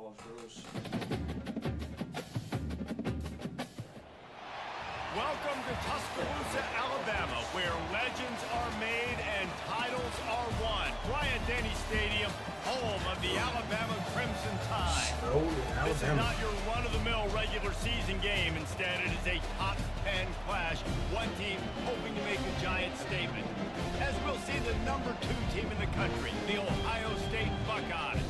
Welcome to Tuscaloosa, Alabama, where legends are made and titles are won. Bryant-Denny Stadium, home of the Alabama Crimson Tide. This is not your run-of-the-mill regular season game. Instead, it is a top 10 clash. One team hoping to make a giant statement. As we'll see the number 2 team in the country, the Ohio State Buckeyes,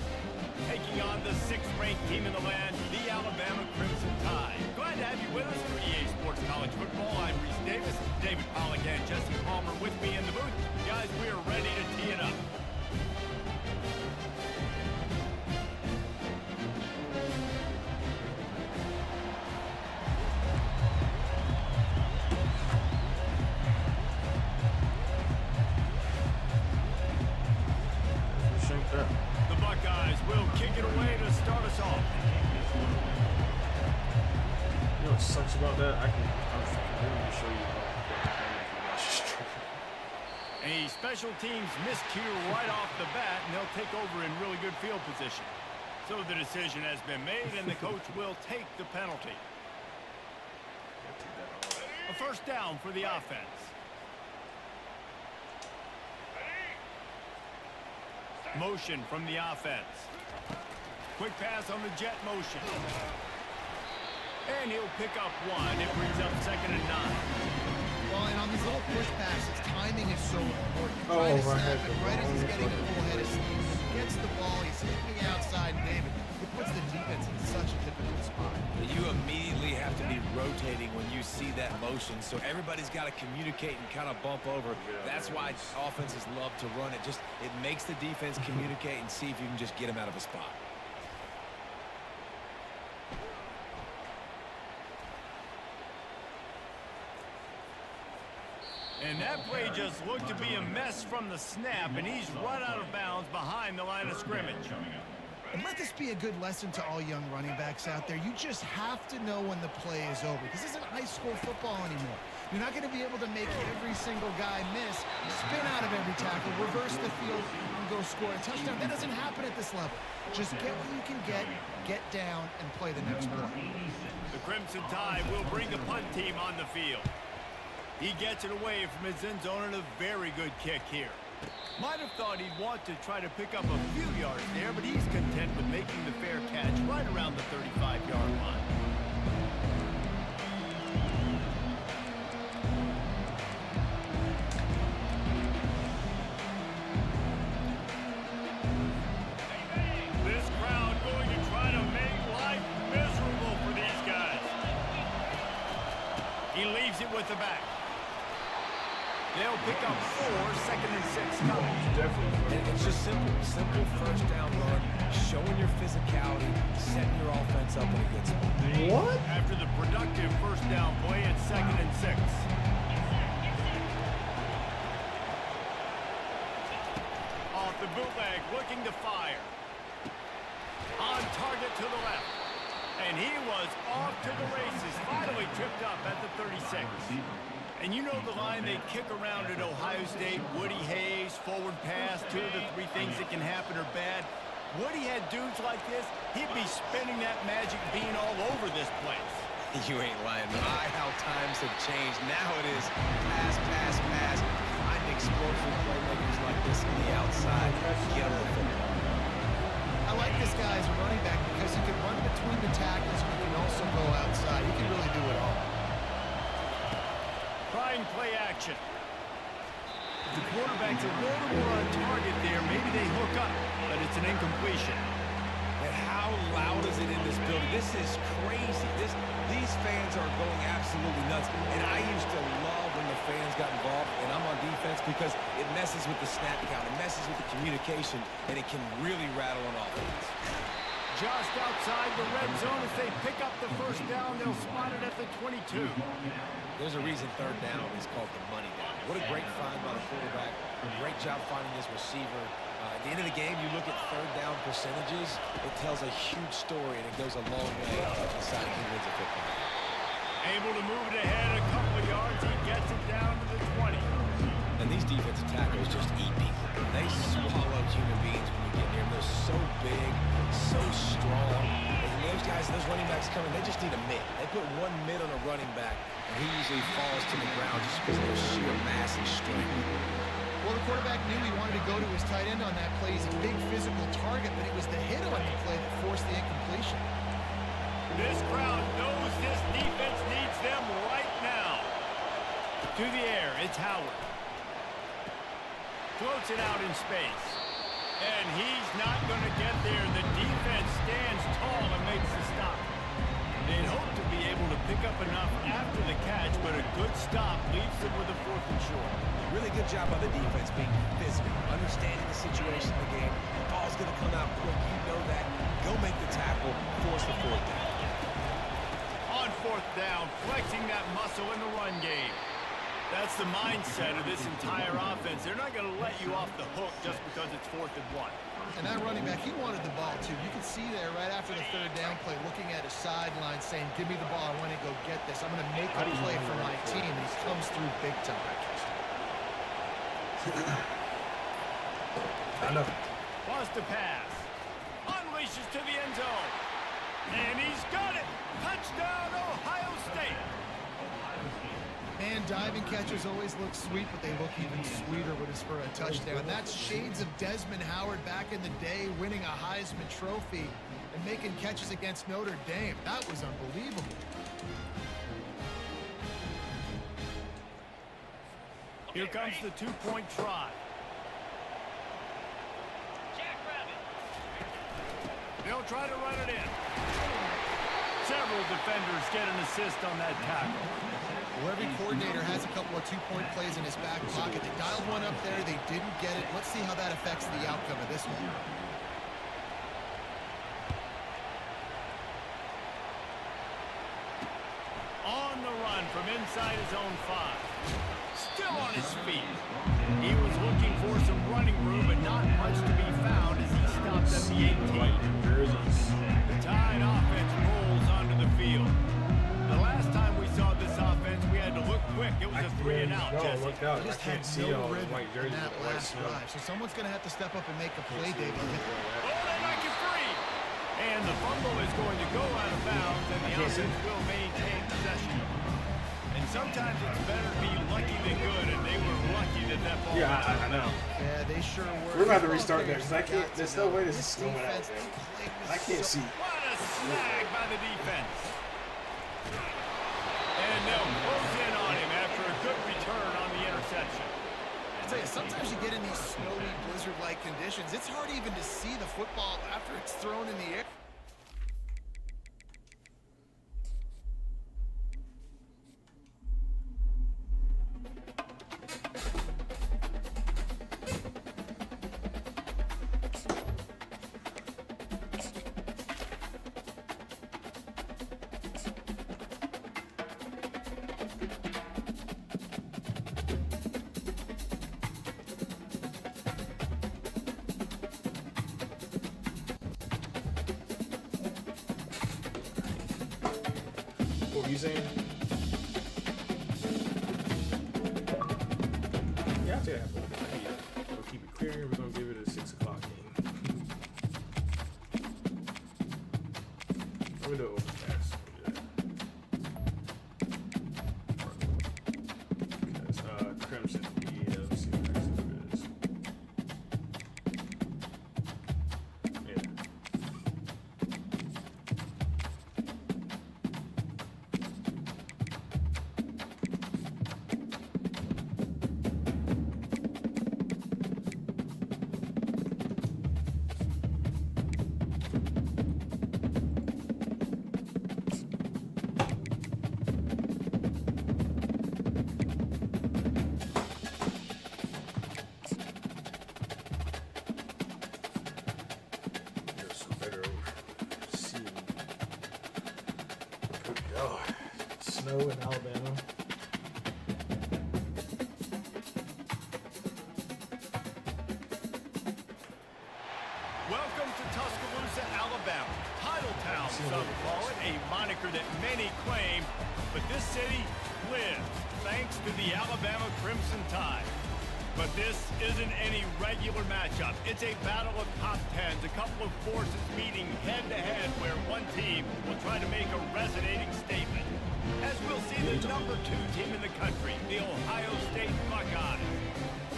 taking on the 6th-ranked team in the land, the Alabama Crimson Tide. Glad to have you with us for EA Sports College Football. I'm Reese Davis, David Pollack and Jesse Palmer with me in the booth. Guys, we are ready to tee it up. The Buckeyes will kick it away to start us off. You know what sucks about that? I'm going to show you A special teams miscue right off the bat, and they'll take over in really good field position. So the decision has been made, and the coach will take the penalty. A first down for the offense. Motion from the offense. Quick pass on the jet motion. And he'll pick up 1. It brings up 2nd and 9. Well, and on these little push passes, timing is so important. Oh, Try to right. snap it right as he's getting a full head of steam. He gets the ball, he's looking outside, David. It puts the defense in such a difficult spot. You immediately have to be rotating when you see that motion, so everybody's got to communicate and kind of bump over. That's why offenses love to run it. It makes the defense communicate and see if you can just get them out of a spot. And that play just looked to be a mess from the snap, and he's run out of bounds behind the line of scrimmage. And let this be a good lesson to all young running backs out there. You just have to know when the play is over. This isn't high school football anymore. You're not going to be able to make every single guy miss, spin out of every tackle, reverse the field, and go score a touchdown. That doesn't happen at this level. Just get what you can get down, and play the next play. The Crimson Tide will bring the punt team on the field. He gets it away from his end zone and a very good kick here. Might have thought he'd want to try to pick up a few yards there, but he's content with making the fair catch right around the 35-yard line. This crowd going to try to make life miserable for these guys. He leaves it with the back. They'll pick up 4, 2nd and 6 coming. And it's just simple first down run, showing your physicality, setting your offense up in a good spot. What? After the productive first down play, it's 2nd and 6. Off the bootleg, looking to fire. On target to the left. And he was off to the races, finally tripped up at the 36. And you know the line they kick around at Ohio State, Woody Hayes, forward pass, 2 of the 3 things that can happen are bad. Woody had dudes like this, he'd be spinning that magic bean all over this place. You ain't lying. My, how times have changed. Now it is pass, pass, pass. Find explosive playmakers like this on the outside. Get them the football. I like this guy as a running back because he can run between the tackles and he can also go outside. He can really do it all. Trying play action. If the quarterback's a little more on target there, maybe they hook up, but it's an incompletion. And how loud is it in this building? This is crazy. These fans are going absolutely nuts. And I used to love when the fans got involved, and I'm on defense because it messes with the snap count, it messes with the communication, and it can really rattle an offense. Just outside the red zone, as they pick up the first down, they'll spot it at the 22. There's a reason third down is called the money down. What a great find by the quarterback. Great job finding his receiver. At the end of the game, you look at third down percentages, it tells a huge story, and it goes a long way in deciding who wins a football. Able to move it ahead a couple of yards. He gets it down to the 20. And these defensive tackles just eat people. They swallow human beings when you get near them. They're so big, so strong. And those guys, those running backs coming, they just need a mid. They put one mid on a running back, and he usually falls to the ground just because of their sheer mass and strength. Well, the quarterback knew he wanted to go to his tight end on that play. He's a big physical target, but it was the hit on the play that forced the incompletion. This crowd knows this defense needs them right now. To the air, it's Howard. Floats it out in space. And he's not going to get there. The defense stands tall and makes the stop. They'd hope to be able to pick up enough after the catch, but a good stop leaves them with a 4th and short. Really good job by the defense being physical, understanding the situation in the game. The ball's going to come out quick. You know that. Go make the tackle, force the 4th down. On 4th down, flexing that muscle in the run game. That's the mindset of this entire offense. They're not going to let you off the hook just because it's 4th and 1. And that running back, he wanted the ball, too. You can see there right after the 3rd down play, looking at his sideline, saying, give me the ball. I want to go get this. I'm going to make a play for my team. And he comes through big time. I know. Wants to pass. Unleashes to the end zone. And he's got it. Touchdown, Ohio State. Man, diving catches always look sweet, but they look even sweeter when it's for a touchdown. That's shades of Desmond Howard back in the day, winning a Heisman Trophy and making catches against Notre Dame. That was unbelievable. Here comes the 2-point try. They'll try to run it in. Several defenders get an assist on that tackle. Well, every coordinator has a couple of 2-point plays in his back pocket. They dialed one up there. They didn't get it. Let's see how that affects the outcome of this one. On the run from inside his own 5. Still on his feet. He was looking for some running room, but not much to be found as he stopped at the 18. The Tide offense rolls onto the field. The last time we saw this offense, we had to look quick. It was a 3-and-out, Jesse. Look out. I Just can't had see no all the rhythm white jerseys in that with the white last snow. drive. So someone's going to have to step up and make a play, David. Oh, they knock it free. And the fumble is going to go out of bounds, and the offense will maintain possession. And sometimes it's better to be lucky than good, and they were lucky that that ball Yeah, I know. Yeah, they sure were. We're about to restart there because I can't. There's no way this is snowing out defense, there. I can't see. What a snag by the defense. And they'll close in on him after a good return on the interception. I tell you, sometimes you get in these snowy, blizzard-like conditions, it's hard even to see the football after it's thrown in the air. What were you saying? Yeah, I'll tell you that. We'll keep it clear. We're going to give it a 6 o'clock game. Let me do it over fast. Because Crimson. Yeah, let's see what Crimson is. Yeah. There's some better seeing. Good God. Snow in Alabama. Welcome to Tuscaloosa, Alabama. Titletown, some call it, a moniker record that many claim, but this city lives thanks to the Alabama Crimson Tide. But this isn't any regular matchup. It's a battle of top tens, a couple of forces meeting head-to-head where one team will try to make a resonating statement. As we'll see the number 2 team in the country, the Ohio State Buckeyes,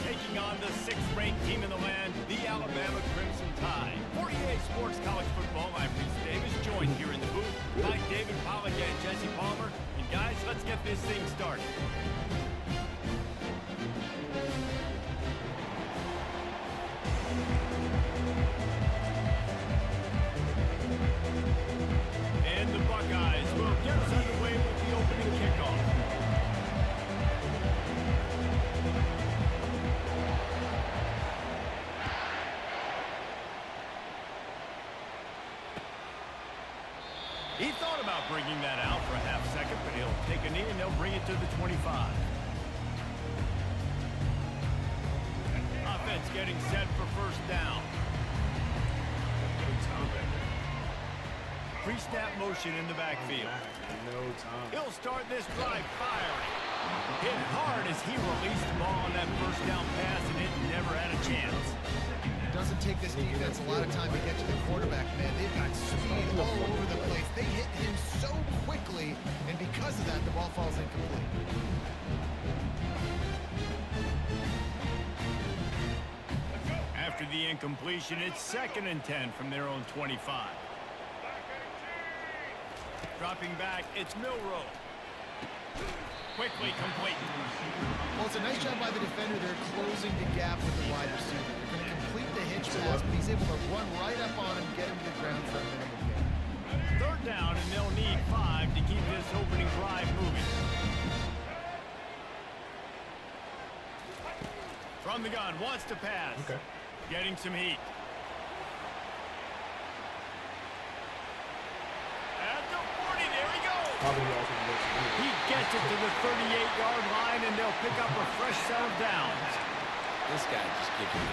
taking on the 6th-ranked team in the land, the Alabama Crimson Tide. For EA Sports College Football, I'm Reese Davis, joined here in the booth by David Pollack and Jesse Palmer. And guys, let's get this thing started. And the Buckeyes will get us underway with the opening kickoff. He thought about bringing that out for a half second, but he'll take a knee and they'll bring it to the 25. Offense getting set for first down. Pre-snap motion in the backfield. No time. He'll start this drive firing. Hit hard as he released the ball on that first down pass, and it never had a chance. It doesn't take this defense a lot of time to get to the quarterback, man. They've got speed all over the place. They hit him so quickly, and because of that, the ball falls incomplete. After the incompletion, it's 2nd and 10 from their own 25. Dropping back, it's Milroe. Quickly complete. Well, it's a nice job by the defender. They're closing the gap with the wide receiver. They're going to complete the hitch pass, but he's able to run right up on him, get him to the ground for a minimum gain. 3rd down, and they'll need 5 to keep this opening drive moving. From the gun, wants to pass. Okay. Getting some heat. At the 40, there he goes. Probably also looks good. He gets it to the 38-yard line, and they'll pick up a fresh set of downs. This guy just gives you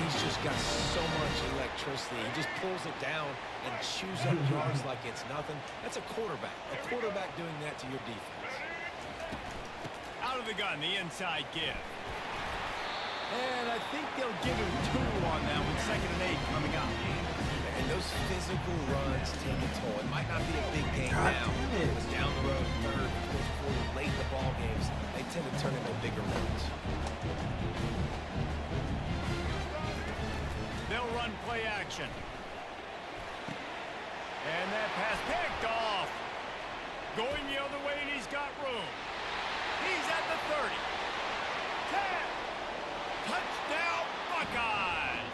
he's just got so much electricity. He just pulls it down and chews up yards like it's nothing. That's a quarterback. A quarterback doing that to your defense. Out of the gun, the inside give. And I think they'll give him 2 on that with 2nd and 8 coming up. And those physical runs take a toll. It might not be a big game now, but down the road, 3rd, 4th quarter, late in the ball games, they tend to turn into bigger runs. They'll run play action. And that pass picked off. Going the other way, and he's got room. He's at the 30. 10. Touchdown, Buckeyes.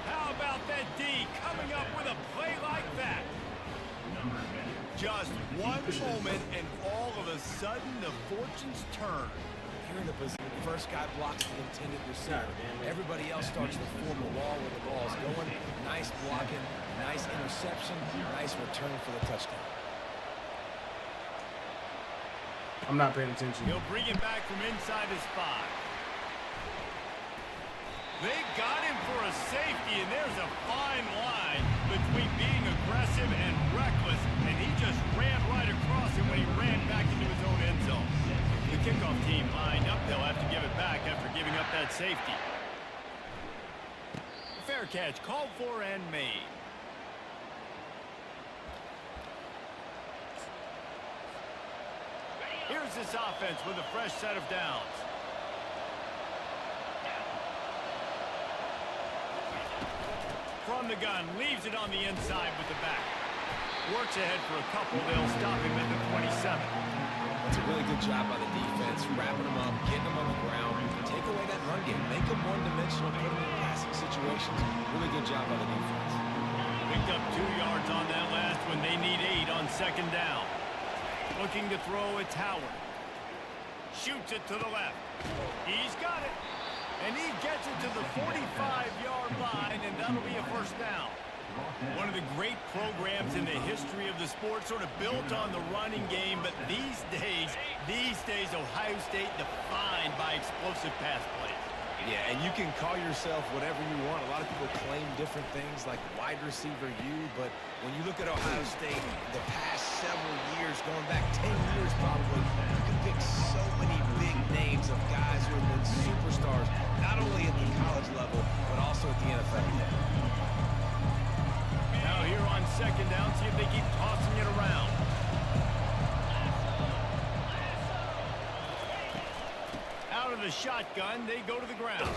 How about that D coming up with a play like that? Just one moment, and all of a sudden, the fortunes turn. Here in the position, the first guy blocks the intended receiver. Everybody else starts to form a wall where the ball is going. Nice blocking, nice interception, nice return for the touchdown. I'm not paying attention. He'll bring it back from inside his 5. They got him for a safety, and there's a fine line between being aggressive and reckless, and he just ran right across him when he ran back into his own end zone. The kickoff team lined up. They'll have to give it back after giving up that safety. Fair catch, called for and made. Here's this offense with a fresh set of downs. From the gun, leaves it on the inside with the back. Works ahead for a couple. They'll stop him at the 27. That's a really good job by the defense, wrapping them up, getting them on the ground. Take away that run game. Make them one-dimensional, put them in passing situations. Really good job by the defense. Picked up 2 yards on that last one. They need 8 on 2nd down. Looking to throw, it's Howard. Shoots it to the left. He's got it. And he gets it to the 45-yard line, and that'll be a first down. One of the great programs in the history of the sport, sort of built on the running game, but these days, Ohio State defined by explosive pass plays. Yeah, and you can call yourself whatever you want. A lot of people claim different things like wide receiver U, but when you look at Ohio State the past several names of guys who have been superstars, not only at the college level, but also at the NFL level. Now here on second down, see if they keep tossing it around. Out of the shotgun, they go to the ground.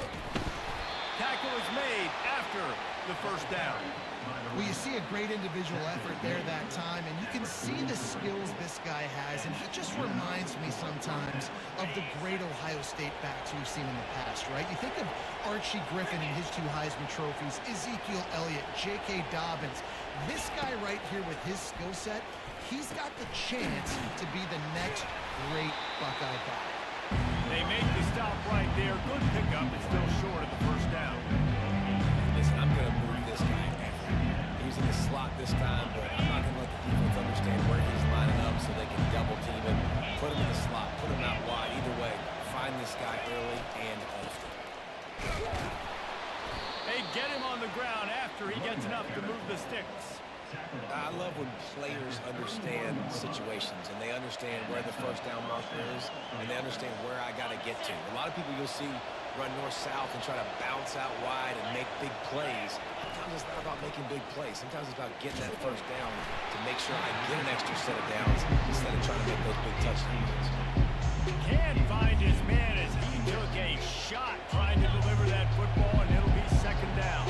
Tackle is made after the first down. Well, you see a great individual effort there that time, and you can see the skills this guy has, and he just reminds me sometimes of the great Ohio State backs we've seen in the past, right? You think of Archie Griffin and his 2 Heisman trophies, Ezekiel Elliott, J.K. Dobbins. This guy right here with his skill set, he's got the chance to be the next great Buckeye back. They make the stop right there. Good pickup, but still short of the first down. Listen, I'm going to move this guy everywhere. He's in the slot this time, but I'm not going to let the defense understand where he's lining up so they can double team him, put him in the slot, put him out wide. Either way, find this guy early and often. They get him on the ground after he gets enough to move the sticks. I love when players understand situations and they understand where the first down marker is and they understand where I got to get to. A lot of people you'll see run north-south and try to bounce out wide and make big plays. Sometimes it's not about making big plays. Sometimes it's about getting that first down to make sure I get an extra set of downs instead of trying to make those big touchdowns. Can't find his man as he took a shot trying to deliver that football, and it'll be second down.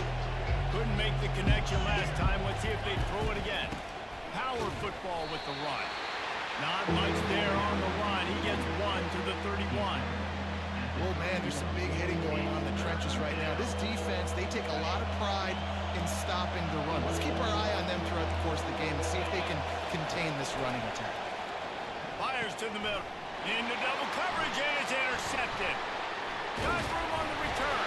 Couldn't make the connection last time. Let's see if they throw it again. Power football with the run. Not much there on the run. He gets 1 to the 31. Well, man, there's some big hitting going on in the trenches right now. This defense, they take a lot of pride in stopping the run. Let's keep our eye on them throughout the course of the game and see if they can contain this running attack. Fires to the middle. Into double coverage, and it's intercepted. Got room on the return.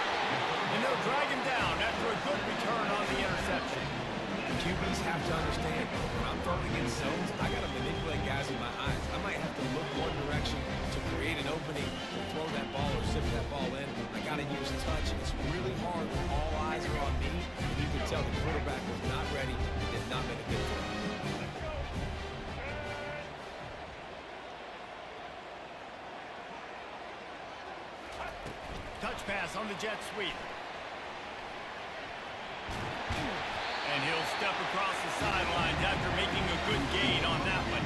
And they'll drag him down after a good return on the interception. QBs have to understand, when I'm throwing against zones, I got to manipulate guys with my eyes. I might have to look one direction to create an opening, to throw that ball or zip that ball in. I got to use touch. It's really hard when all eyes are on me. And you can tell the quarterback was not ready and did not make a good throw. Touch pass on the jet sweep. And he'll step across the sidelines after making a good gain on that one.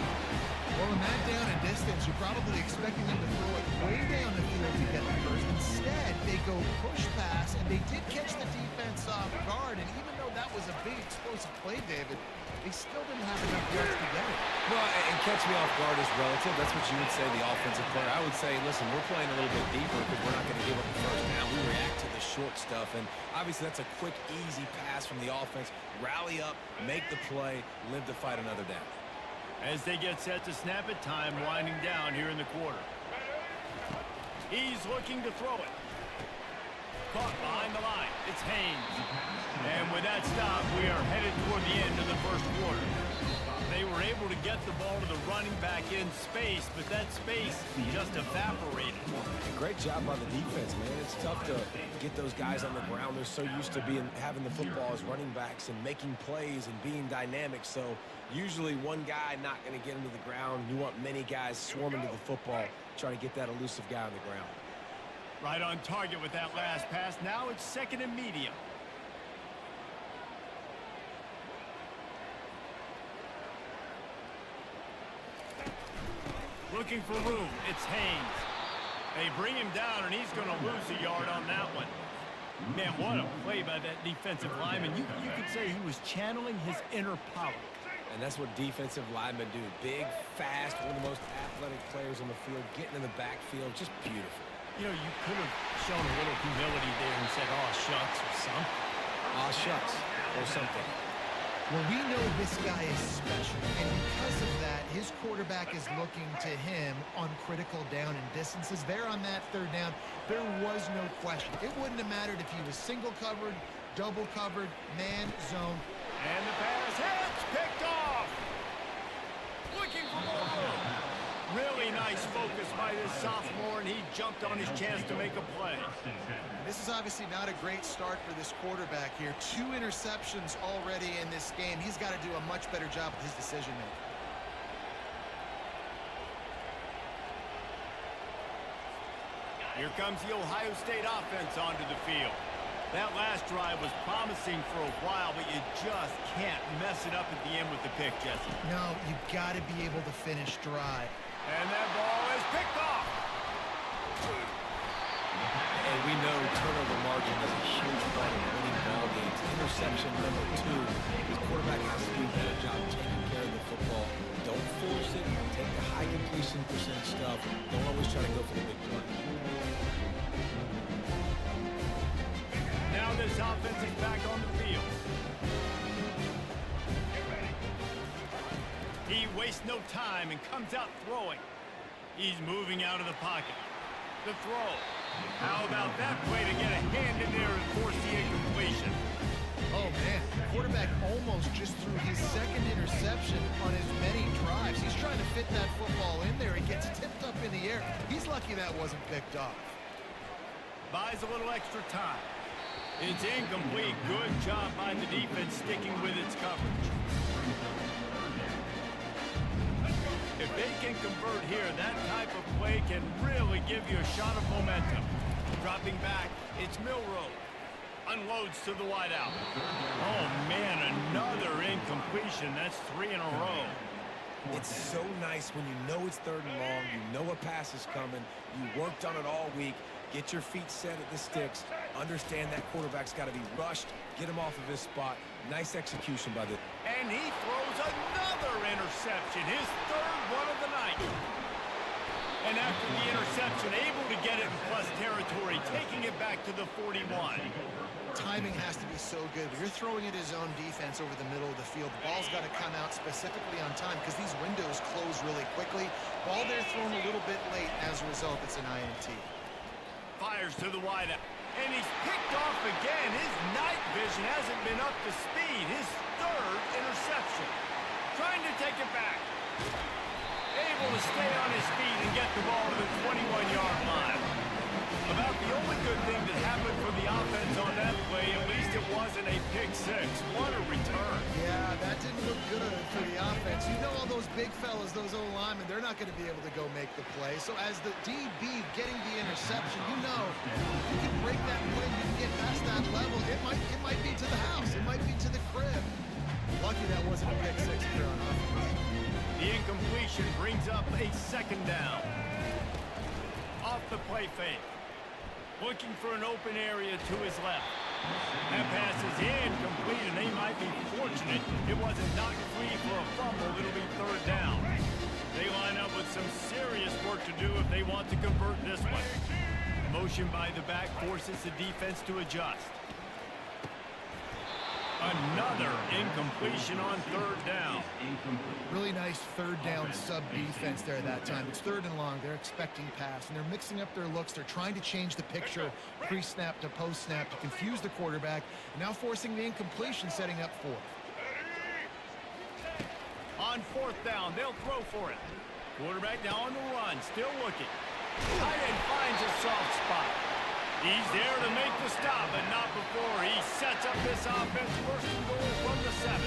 Well, in that down and distance, you're probably expecting them to throw it way down the field to get the first. Instead, they go push pass, and they did catch the defense off guard. And even though that was a big explosive play, David, they still didn't have enough yards to get it. Well, and catch me off guard is relative. That's what you would say, the offensive player. I would say, listen, we're playing a little bit deeper because we're not going to give up the first down. We react to the short stuff, and obviously that's a quick, easy pass from the offense. Rally up, make the play, live to fight another down. As they get set to snap it, time winding down here in the quarter. He's looking to throw it. Caught behind the line. It's Haynes. And with that stop, we are headed toward the end of the first quarter. They were able to get the ball to the running back in space, but that space just evaporated. Great job by the defense, man. It's tough to get those guys on the ground. They're so used to having the football as running backs and making plays and being dynamic. So usually one guy not going to get into the ground. You want many guys swarming to the football, trying to get that elusive guy on the ground. Right on target with that last pass. Now it's second and medium. Looking for room. It's Haynes. They bring him down, and he's going to lose a yard on that one. Man, what a play by that defensive lineman. You could say he was channeling his inner power. And that's what defensive linemen do. Big, fast, one of the most athletic players on the field, getting in the backfield, just beautiful. You know, you could have shown a little humility there and said, "Aw, shucks," or something. Aw, shucks, or something. Well, we know this guy is special, and because of that, his quarterback is looking to him on critical down and distances. There on that third down, there was no question. It wouldn't have mattered if he was single covered, double covered, man, zone. And the pass hits, picked off. Looking for more room. Really nice focus by this sophomore, and he jumped on his chance to make a play. This is obviously not a great start for this quarterback here. 2 interceptions already in this game. He's got to do a much better job with his decision-making. Here comes the Ohio State offense onto the field. That last drive was promising for a while, but you just can't mess it up at the end with the pick, Jesse. No, you've got to be able to finish dry. And that ball is picked off. And we know turnover margin is a huge part of winning ball games. Interception number 2. His quarterback has to do a better job taking care of the football. Don't force it. Take the high completion percentage stuff. Don't always try to go for the big play. Now this offense is back on the field. He wastes no time and comes out throwing. He's moving out of the pocket. The throw. How about that play to get a hand in there and force the incompletion? Oh, man. The quarterback almost just threw his second interception on as many drives. He's trying to fit that football in there. It gets tipped up in the air. He's lucky that wasn't picked off. Buys a little extra time. It's incomplete. Good job by the defense sticking with its coverage. If they can convert here, that type of play can really give you a shot of momentum. Dropping back, it's Milroe. Unloads to the wideout. Oh, man, another incompletion. That's 3 in a row. It's so nice when you know it's 3rd and long, you know a pass is coming, you worked on it all week, get your feet set at the sticks, understand that quarterback's got to be rushed, get him off of his spot. Nice execution by the... And he throws another interception, his 3rd one of the night. And after the interception, able to get it in plus territory, taking it back to the 41. Timing has to be so good. But you're throwing at his own defense over the middle of the field. The ball's got to come out specifically on time because these windows close really quickly. Ball there thrown a little bit late. As a result, it's an INT. Fires to the wideout. And he's picked off again. His night vision hasn't been up to speed. His 3rd interception. Trying to take it back. Able to stay on his feet and get the ball to the 21-yard line. About the only good thing that happened for the offense on that play, at least it wasn't a pick 6. What a return. Yeah, that didn't look good for the offense. You know all those big fellas, those O-linemen, they're not going to be able to go make the play. So as the DB getting the interception, you know, you can break that play, you can get past that level. It might be to the house. It might be to the crib. Lucky that wasn't a pick 6 if you're on offense. The incompletion brings up a 2nd down. Off the play fake. Looking for an open area to his left. That pass is incomplete, and they might be fortunate it wasn't knocked free for a fumble. It'll be 3rd down. They line up with some serious work to do if they want to convert this one. Motion by the back forces the defense to adjust. Another incompletion on 3rd down. Really nice 3rd down sub-defense there that time. It's 3rd and long. They're expecting pass, and they're mixing up their looks. They're trying to change the picture pre-snap to post-snap to confuse the quarterback. Now forcing the incompletion, setting up 4th. On 4th down, they'll throw for it. Quarterback now on the run, still looking. Tight end finds a soft spot. He's there to make the stop, but not before he sets up this offense. 1st and goal from the 7.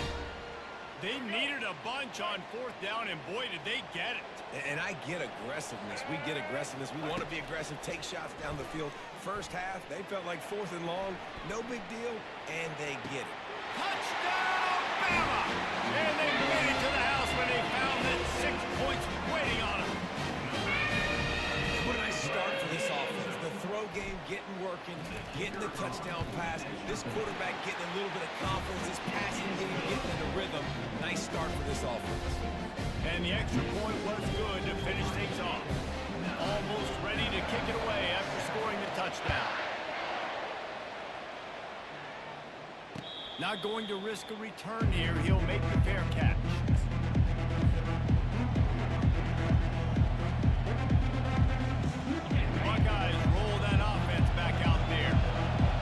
They needed a bunch on 4th down, and boy, did they get it. And I get aggressiveness. We get aggressiveness. We want to be aggressive, take shots down the field. First half, they felt like 4th and long. No big deal, and they get it. Touchdown, Bama! And they made it to the house when they found that 6 points waiting on them. What a nice start for this offense. The throw game getting working, getting the touchdown pass. This quarterback getting a little bit of confidence. This passing game getting in the rhythm. Nice start for this offense. And the extra point was good to finish things off. Almost ready to kick it away after scoring the touchdown. Not going to risk a return here. He'll make the fair catch. Buckeyes roll that offense back out there.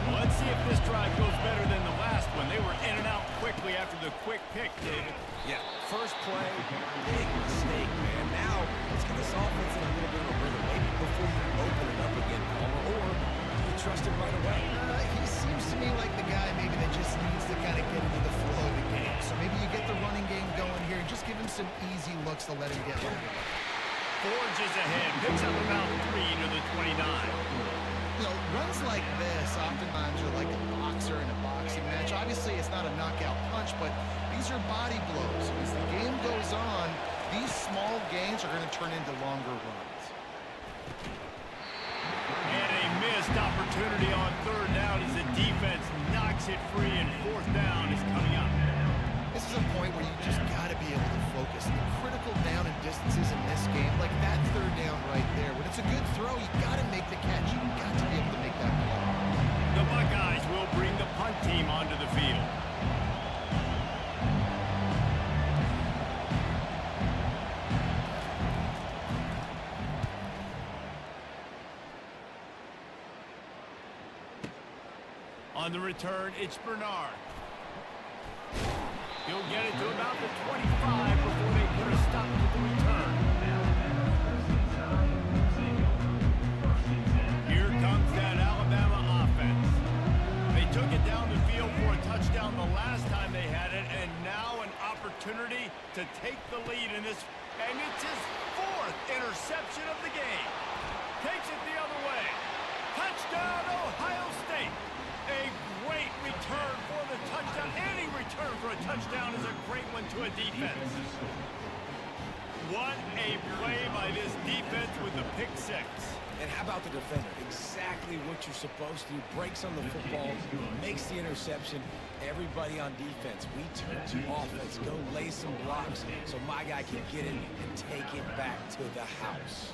Well, let's see if this drive goes better than the last one. They were in and out quickly after the quick pick, David. Yeah, first play, big mistake, man. Now, let's get this offense in a little bit of a rhythm. Maybe before you open it up again, Palmer, or do you trust him right away? He seems to me like the guy maybe that just needs to kind of get into the flow of the game. So maybe you get the running game going here and just give him some easy looks to let him get rid of it. forges ahead, picks up about 3 to the 29. You know, runs like this oftentimes are like a boxer in a boxing match. Obviously, it's not a knockout punch, but these are body blows. As the game goes on, these small gains are going to turn into longer runs. And a missed opportunity on 3rd down as the defense knocks it free, and 4th down is coming up. This is a point where you just got to be able to focus. The critical down and distances in this game, like that 3rd down right there. When it's a good throw, you got to make the catch. You got to be able to make that play. The Buckeyes will bring the punt team onto the field. On the return, it's Bernard. He'll get it to about the 25 before they put a stop to the return. Here comes that Alabama offense. They took it down the field for a touchdown the last time they had it, and now an opportunity to take the lead in this, and it's his 4th interception of the game. Takes it the other way. Touchdown, Ohio State. A great return for the touchdown. Any return for a touchdown is a great one to a defense. What a play by this defense with the pick 6. And how about the defender? Exactly what you're supposed to do. Breaks on the football, makes the interception. Everybody on defense, we turn to offense. Go lay some blocks so my guy can get it and take it back to the house.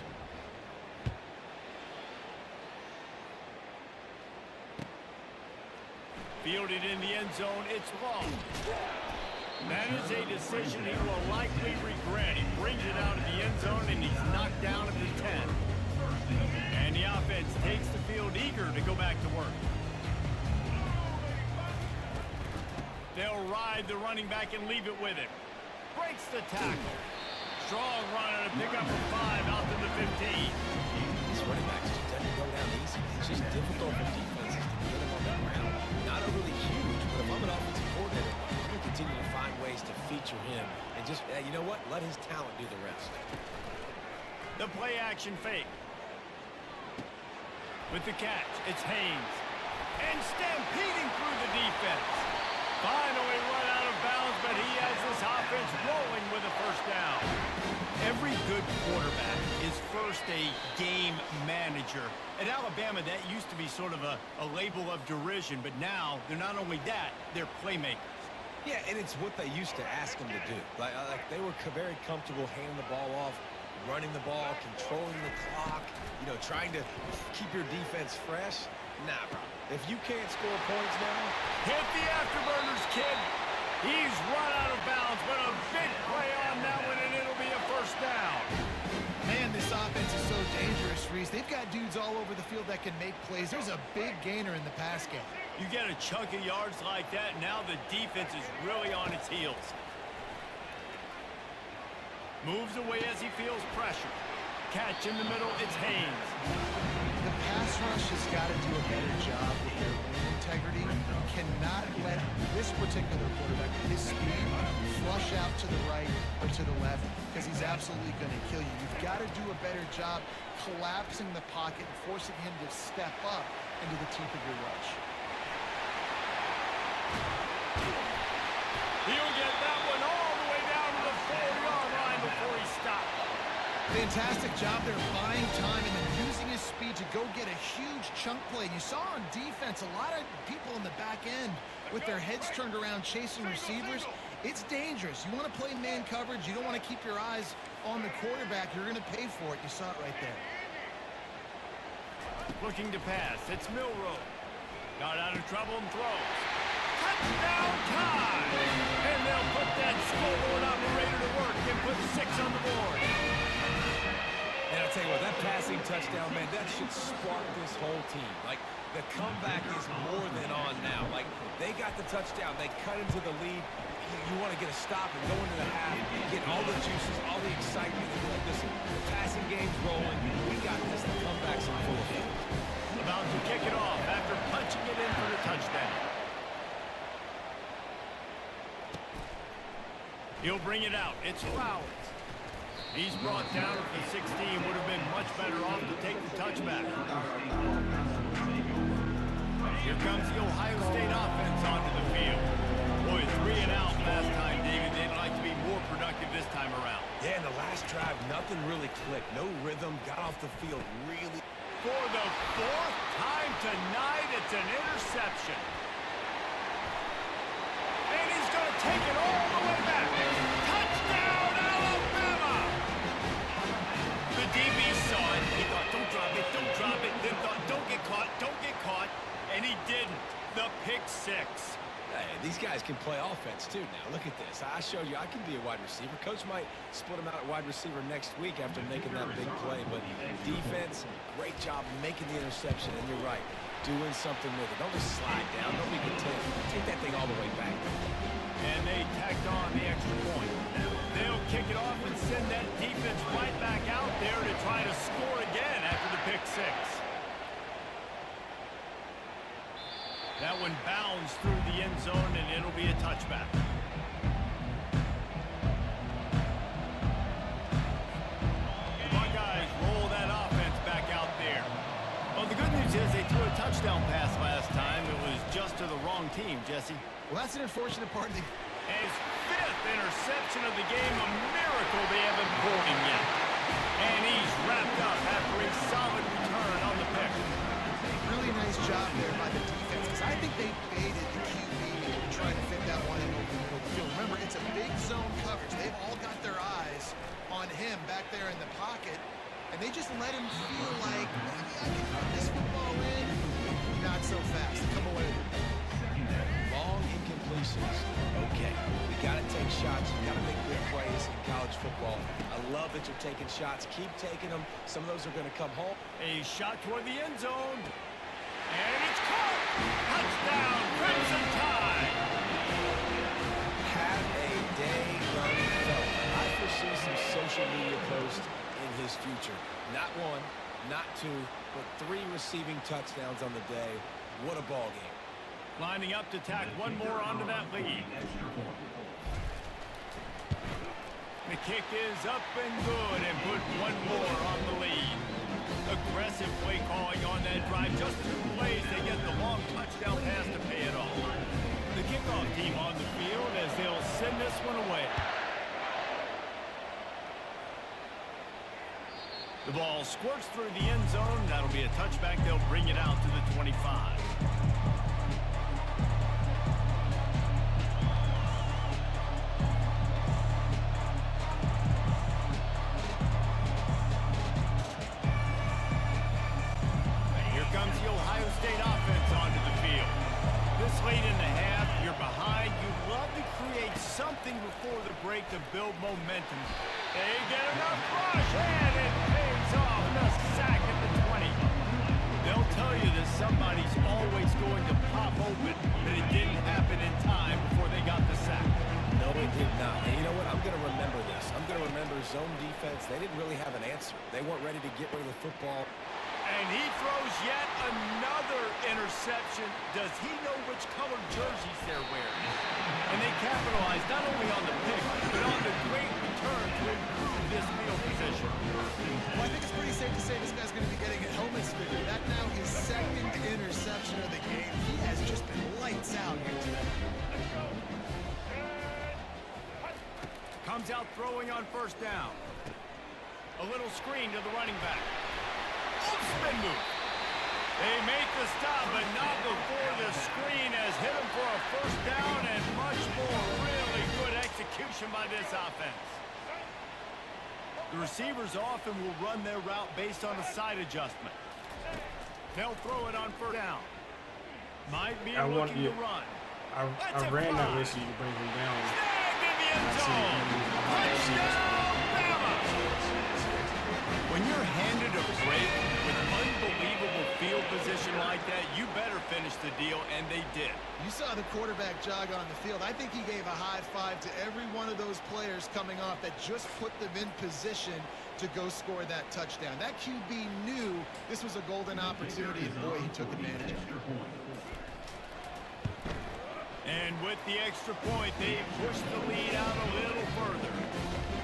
Fielded in the end zone, it's long. That is a decision he will likely regret. He brings it out of the end zone, and he's knocked down at the 10. And the offense takes the field eager to go back to work. They'll ride the running back and leave it with him. Breaks the tackle. Strong run and a pickup of 5 out to the 15. This running back just doesn't go down easy. It's just difficult for defenses to get him on the ground. Not overly huge, but if I'm an offensive coordinator, I'm going to continue to find ways to feature him and just, you know what, let his talent do the rest. The play action fake. With the catch, it's Haynes. And stampeding through the defense. Finally run out of bounds, but he has this offense rolling with a 1st down. Every good quarterback is first a game manager. At Alabama, that used to be sort of a label of derision, but now they're not only that, they're playmakers. Yeah, and it's what they used to ask him to do. Like they were very comfortable handing the ball off, running the ball, controlling the clock, you know, trying to keep your defense fresh. Nah, bro. If you can't score points now, hit the afterburners, kid. He's run out of bounds, but a big play on that one, and it'll be a 1st down. Man, this offense is so dangerous, Reese. They've got dudes all over the field that can make plays. There's a big gainer in the pass game. You get a chunk of yards like that, now the defense is really on its heels. Moves away as he feels pressure. Catch in the middle, it's Haynes. The pass rush has got to do a better job with their own integrity. You cannot let this particular quarterback, his speed, flush out to the right or to the left, because he's absolutely going to kill you. You've got to do a better job collapsing the pocket and forcing him to step up into the teeth of your rush. He'll get that one all the way down to the 4-yard line before he stopped. Fantastic job there buying time and then using his speed to go get a huge chunk play. And you saw on defense a lot of people in the back end with their heads turned around chasing receivers. It's dangerous. You want to play man coverage. You don't want to keep your eyes on the quarterback. You're going to pay for it. You saw it right there. Looking to pass. It's Milroe. Got out of trouble and throws. Touchdown time! And they'll put that scoreboard operator to work and put 6 on the board. And I'll tell you what, that passing touchdown, man, that should spark this whole team. Like, the comeback is more than on now. Like, they got the touchdown. They cut into the lead. You want to get a stop and go into the half, get all the juices, all the excitement. Like, listen, the passing game's rolling. We got this. The comeback's in full effect. About to kick it off after punching it in for the touchdown. He'll bring it out. It's Flowers. He's brought down at the 16. Would have been much better off to take the touchback. Here comes the Ohio State offense onto the field. Boy, 3 and out last time, David. They'd like to be more productive this time around. Yeah, in the last drive, nothing really clicked. No rhythm, got off the field really. For the 4th time tonight, it's an interception. And he's going to take it all the way back. Touchdown, Alabama! The DB saw it. He thought, don't drop it, don't drop it. Then thought, don't get caught, don't get caught. And he didn't. The pick 6. Hey, these guys can play offense, too, now. Look at this. I showed you I can be a wide receiver. Coach might split him out at wide receiver next week after making that big play. But defense, great job making the interception. And you're right, doing something with it. Don't just slide down. Don't be content. Take that thing all the way back. And they tacked on the extra point. They'll kick it off and send that defense right back out there to try to score again after the pick 6. That one bounds through the end zone, and it'll be a touchback. The Buckeyes roll that offense back out there. Well, the good news is they threw a touchdown pass last time. It was just to the wrong team, Jesse. Well, that's an unfortunate part of the... His 5th interception of the game, a miracle they haven't pulled him yet. And he's wrapped up after a solid return on the pick. Really nice job there by the defense, because I think they baited the QB into trying to fit that one in over the middle of the field. Remember, it's a big zone coverage. They've all got their eyes on him back there in the pocket, and they just let him feel like, maybe I can put this football in. Not so fast. Come away with it. Long incompletions. Okay, we got to take shots. We got to make big plays in college football. I love that you're taking shots. Keep taking them. Some of those are going to come home. A shot toward the end zone. And it's caught. Touchdown, Crimson Tide. Have a day, young fella. I foresee some social media posts in his future. Not 1, not 2, but 3 receiving touchdowns on the day. What a ball game. Lining up to tack one more onto that lead. The kick is up and good, and put one more on the lead. Aggressive play calling on that drive. Just 2 plays, they get the long touchdown pass to pay it off. The kickoff team on the field as they'll send this one away. The ball squirts through the end zone. That'll be a touchback. They'll bring it out to the 25. Comes the Ohio State offense onto the field. This late in the half, you're behind. You'd love to create something before the break to build momentum. They get enough rush, and it pays off. The sack at the 20. They'll tell you that somebody's always going to pop open, but it didn't happen in time before they got the sack. No, it did not. And you know what? I'm going to remember this. I'm going to remember zone defense. They didn't really have an answer. They weren't ready to get rid of the football. And he throws yet another interception. Does he know which color jerseys they're wearing? And they capitalize not only on the pick, but on the great return to improve this field position. Well, I think it's pretty safe to say this guy's going to be getting a helmet sticker. That now his 2nd interception of the game. He has just been lights out here today. Comes out throwing on 1st down. A little screen to the running back. Spin move. They make the stop, but not before the screen has hit him for a 1st down and much more. Really good execution by this offense. The receivers often will run their route based on a side adjustment. They'll throw it on 1st down. Might be looking to run. I ran that way so you bring him down. Snagged in the end zone. Touchdown, Bama! When you're handed a break with unbelievable field position like that, you better finish the deal, and they did. You saw the quarterback jog on the field. I think he gave a high five to every one of those players coming off that just put them in position to go score that touchdown. That QB knew this was a golden opportunity, and boy, he took advantage of it. And with the extra point, they pushed the lead out a little further.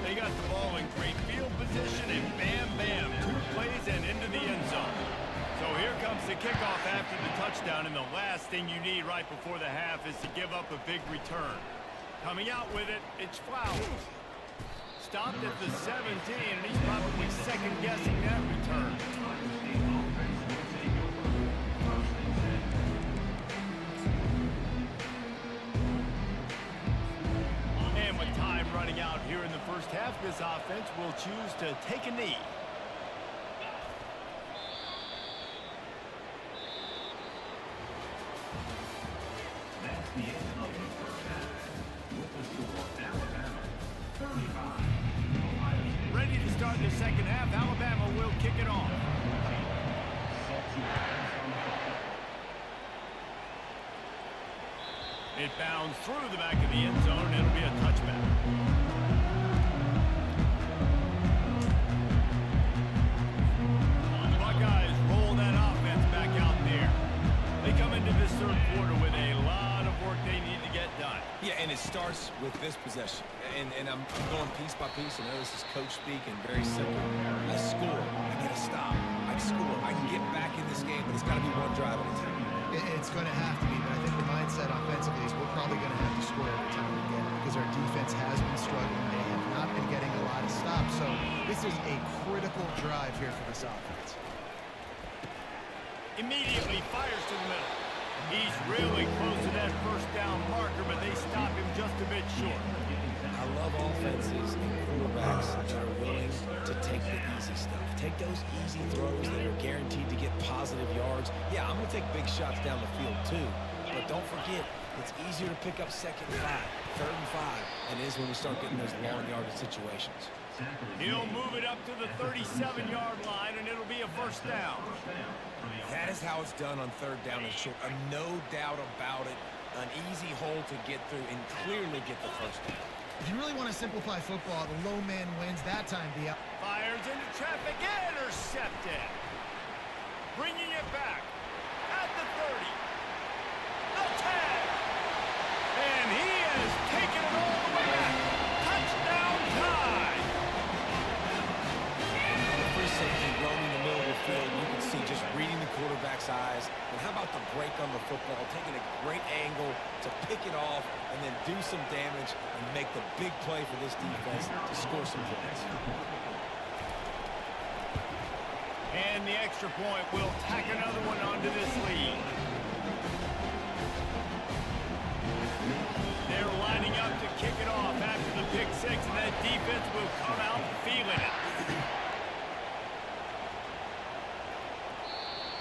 They got the ball in great field position, and bam, bam, 2 plays and into the end zone. So here comes the kickoff after the touchdown, and the last thing you need right before the half is to give up a big return. Coming out with it, it's Flowers. Stopped at the 17, and he's probably second-guessing that return. And with time running out here in the first half, this offense will choose to take a knee. That's the end of the first half. With the score, Alabama 35. Ready to start the second half. Alabama will kick it off. It bounds through the back of the end zone, and it'll be a touchback. The Buckeyes roll that offense back out there. They come into this third quarter with a lot of work they need to get done. Yeah, and it starts with this possession. And I'm going piece by piece. I know this is coach speak and very simple. I score. I get a stop. I score. I can get back in this game, but it's got to be one drive at a time. It's going to have to be, but I think the mindset offensively is we're probably going to have to score every time we get it because our defense has been struggling. They have not been getting a lot of stops. So this is a critical drive here for this offense. Immediately fires to the middle. He's really close to that first down marker, but they stop him just a bit short. I love offenses and quarterbacks that are willing to take the easy stuff. Take those easy throws that are guaranteed to get positive yards. Yeah, I'm going to take big shots down the field too. But don't forget, it's easier to pick up 2nd and 5, 3rd and 5 than it is when we start getting those long yardage situations. He'll move it up to the 37-yard line, and it'll be a first down. That is how it's done on 3rd down and short. No doubt about it. An easy hole to get through and clearly get the first down. If you really want to simplify football, the low man wins that time. Fires into traffic, intercepted. Bringing it back at the 30. The 10. And he has taken it all the way back. Touchdown time. The free safety roaming the middle of the field. You can see just reading the quarterback's eyes. And how about the break on the football? Taking a great angle to pick it off and then do some damage and make the big play for this defense to score some points. And the extra point will tack another one onto this lead. They're lining up to kick it off after the pick 6, and that defense will come out feeling it.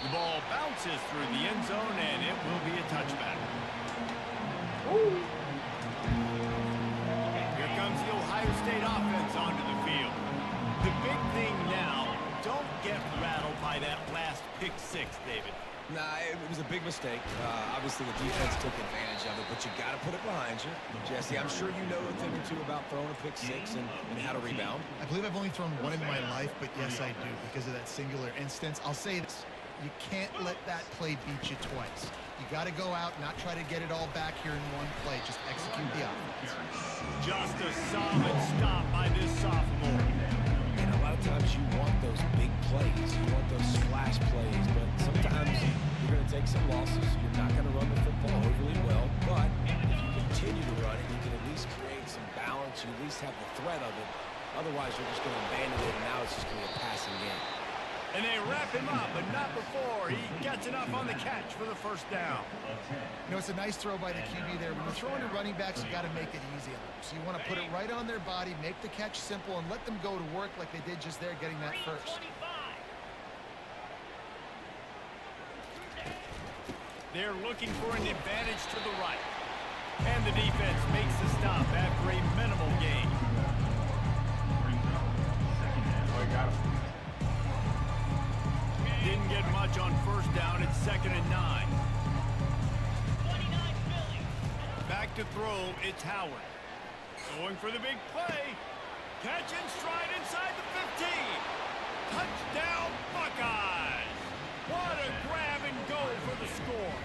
The ball bounces through the end zone, and it will be a touchback. Here comes the Ohio State offense onto the field. The big thing now, don't get rattled by that last pick 6, David. Nah, it was a big mistake. Obviously, the defense took advantage of it, but you got to put it behind you. Jesse, I'm sure you know a thing or two about throwing a pick 6 and how to rebound. I believe I've only thrown one in my life, but yes, I do because of that singular instance. I'll say this. You can't let that play beat you twice. You got to go out, not try to get it all back here in one play. Just execute the offense. Just a solid stop by this sophomore. And a lot of times you want those big plays. You want those splash plays. But sometimes you're going to take some losses. You're not going to run the football overly well. But if you continue to run it, you can at least create some balance. You at least have the threat of it. Otherwise, you're just going to abandon it, and now it's just going to be a passing game. And they wrap him up, but not before he gets enough on the catch for the first down. You know, it's a nice throw by the QB there. When you're throwing to running backs, you got to make it easy on them. So you want to put it right on their body, make the catch simple, and let them go to work like they did just there, getting that first. They're looking for an advantage to the right. And the defense makes the stop after a minimal gain. Oh, he got him. Didn't get much on first down. It's 2nd and 9. Back to throw. It's Howard. Going for the big play. Catch and stride inside the 15. Touchdown, Buckeyes. What a grab and go for the score.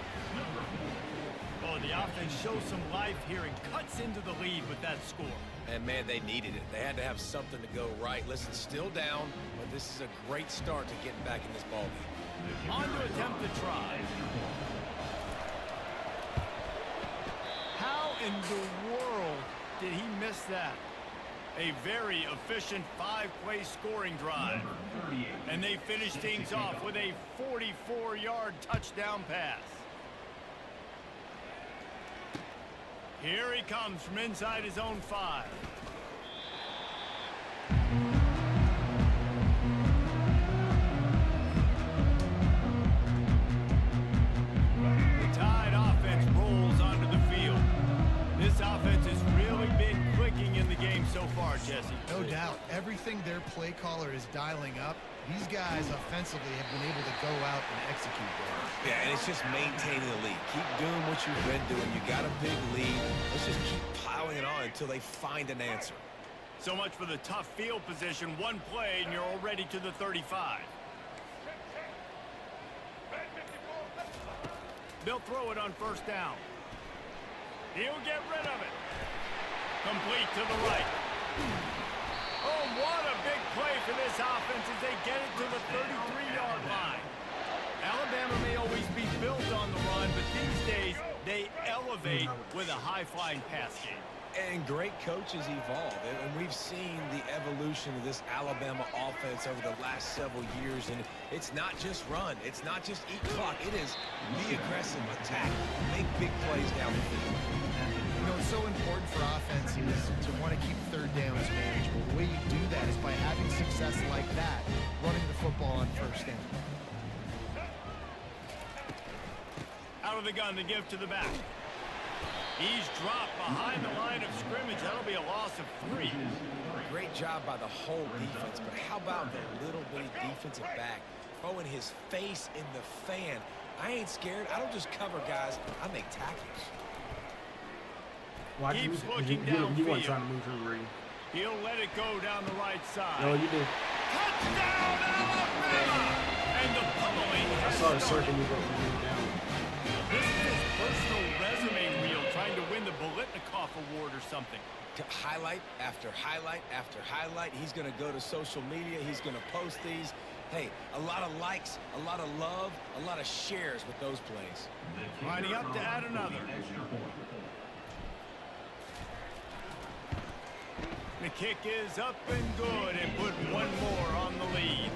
Oh, the offense shows some life here and cuts into the lead with that score. And, man, they needed it. They had to have something to go right. Listen, still down, but this is a great start to getting back in this ballgame. On to attempt the try. How in the world did he miss that? A very efficient 5-play scoring drive. And they finish things off with a 44-yard touchdown pass. Here he comes from inside his own 5. The Tide offense rolls onto the field. This offense has really been clicking in the game so far, Jesse. No doubt. Everything their play caller is dialing up, these guys offensively have been able to go out and execute there. Yeah, and it's just maintaining the lead. Keep doing what you've been doing. You got a big lead. Let's just keep piling it on until they find an answer. So much for the tough field position. One play, and you're already to the 35. They'll throw it on first down. He'll get rid of it. Complete to the right. Oh, what a big play for this offense as they get it to the 33-yard line. Alabama may always be built on the run, but these days they elevate with a high-flying pass game. And great coaches evolve, and we've seen the evolution of this Alabama offense over the last several years, and it's not just run, it's not just eat clock, it is be aggressive, attack, make big plays down the field. You know, it's so important for offenses to want to keep third downs manageable. The way you do that is by having success like that, running the football on first down. Out of the gun to give to the back. He's dropped behind the line of scrimmage. That'll be a loss of 3. Great job by the whole defense, but how about the little bitty defensive back throwing his face in the fan? I ain't scared. I don't just cover guys. I make tackles. Well, Keeps looking you downfield. weren't trying to move him, Reed. He'll let it go down the right side. No, you did. Touchdown, Alabama! And the pummeling I has saw the started. circle move up and move down. This is his personal resume reel, trying to win the Biletnikoff Award or something. Highlight after highlight after highlight. He's going to go to social media. He's going to post these. Hey, a lot of likes, a lot of love, a lot of shares with those plays. Lining up to add another. The kick is up and good and put one more on the lead.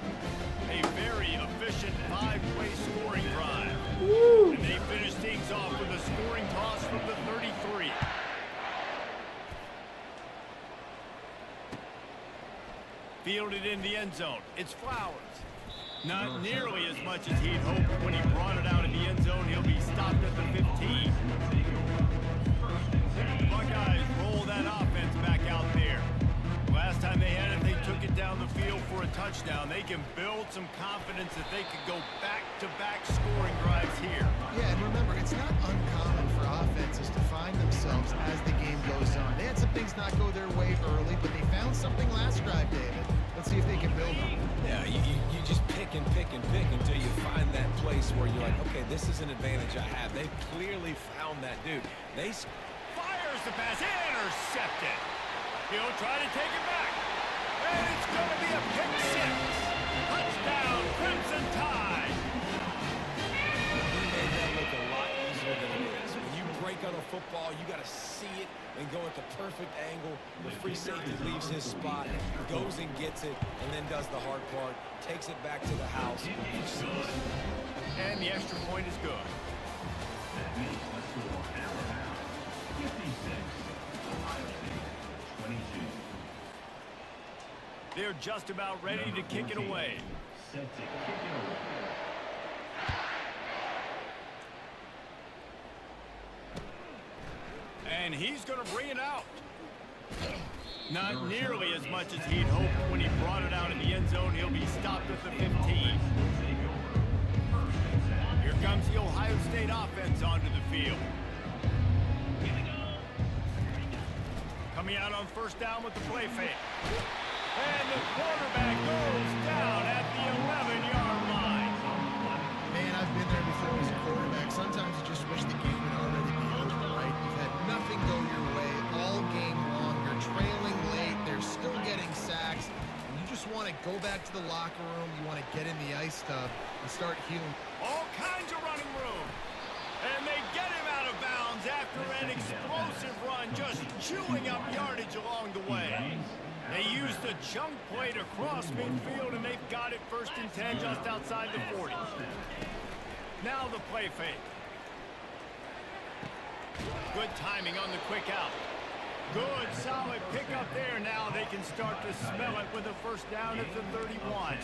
A very efficient 5-play scoring drive. Woo! And they finish things off with a scoring toss from the 33. Fielded in the end zone. It's Flowers. Not nearly as much as he'd hoped when he brought it out in the end zone. He'll be stopped at the 15. The Buckeyes roll that offense back out there. Last time they had it, they took it down the field for a touchdown. They can build some confidence that they could go back-to-back scoring drives here. Yeah, and remember, it's not uncommon for offenses to find themselves as the game goes on. They had some things not go their way early, but they found something last drive, David. Let's see if they can build on it. Yeah, you just pick and pick and pick until you find that place where you're like, okay, this is an advantage I have. They've clearly found that dude. They Fires the pass, intercepted. He'll try to take it back. And it's going to be a pick 6. Touchdown, Crimson Tide. He made that look a lot easier than it is. When you break on a football, you got to see it and go at the perfect angle. The free safety leaves his spot, goes and gets it, and then does the hard part, takes it back to the house. And the extra point is good. That makes the score Alabama 56, Ohio State 22. They're just about ready to kick it away. Set to kick it away. And he's going to bring it out. Not nearly as much as he'd hoped when he brought it out in the end zone. He'll be stopped at the 15. Here comes the Ohio State offense onto the field. Coming out on first down with the play fake. And the quarterback goes down at the 11-yard line. Man, I've been there before as a quarterback. Sometimes you just wish the game would already be over, right? You've had nothing go your way all game long. You're trailing back to the locker room. You want to get in the ice tub and start healing. All kinds of running room. And they get him out of bounds after an explosive run, just chewing up yardage along the way. They used a chunk play to cross midfield, and they've got it 1st and 10 just outside the 40. Now the play fake. Good timing on the quick out. Good, solid pickup there. Now they can start to smell it with a 1st down at the 31.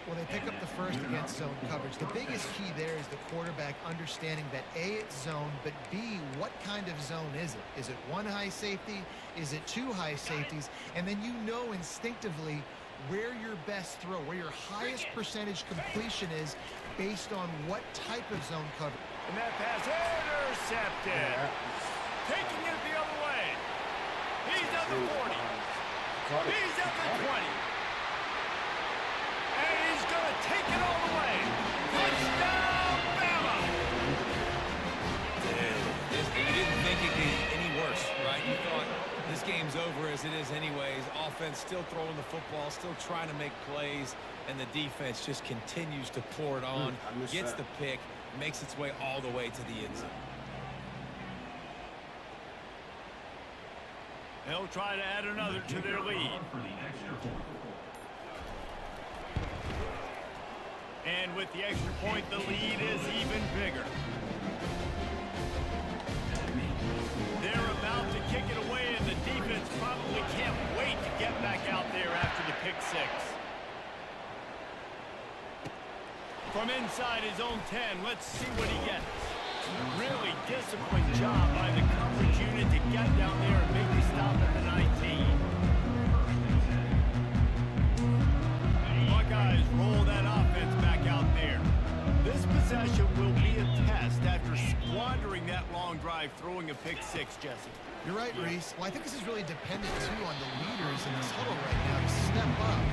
Well, they pick up the first against zone coverage. The biggest key there is the quarterback understanding that A, it's zone, but B, what kind of zone is it? Is it 1 high safety? Is it 2 high safeties? And then you know instinctively where your best throw, where your highest percentage completion is based on what type of zone coverage. And that pass intercepted. Taking it the other way. He's at the 40. He's at the 20. And he's going to take it all the way. Touchdown, Bama! You didn't think it could get any worse, right? You thought this game's over as it is anyways. Offense still throwing the football, still trying to make plays, and the defense just continues to pour it on, gets the pick, makes its way all the way to the end zone. They'll try to add another to their lead. And with the extra point, the lead is even bigger. They're about to kick it away, and the defense probably can't wait to get back out there after the pick 6. From inside his own 10, let's see what he gets. Really disciplined job by the coverage unit to get down there and make the stop at the 19. Buckeyes roll that offense back out there. This possession will be a test after squandering that long drive, throwing a pick 6, Jesse. You're right, Reese. Well, I think this is really dependent, too, on the leaders in this huddle right now to step up,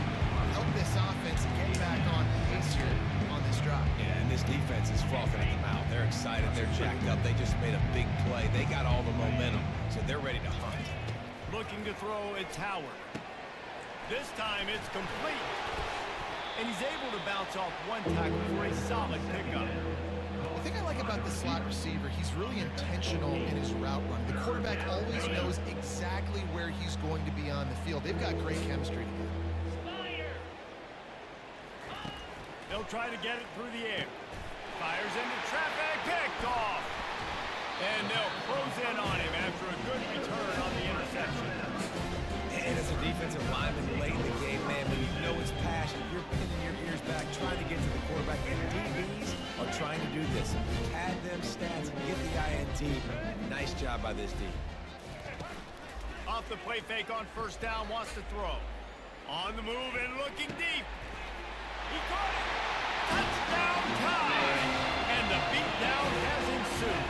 help this offense get back on pace here on this drive. Yeah, and this defense is frothing at the mouth. They're excited. They're jacked up. They just made a big play. They got all the momentum, so they're ready to hunt. Looking to throw, it's Howard. This time it's complete. And he's able to bounce off one tackle for a solid pickup. The thing I like about the slot receiver, he's really intentional in his route run. The quarterback always knows exactly where he's going to be on the field. They've got great chemistry together. They'll try to get it through the air. Fires into traffic, picked off. And they'll close in on him after a good return on the interception. And as a defensive lineman late in the game, man, when you know it's passion, you're pinning your ears back, trying to get to the quarterback. And DBs are trying to do this. Pad them stats and get the INT. Nice job by this D. Off the play fake on 1st down, wants to throw. On the move and looking deep. He caught it. Touchdown time. And the beatdown has ensued.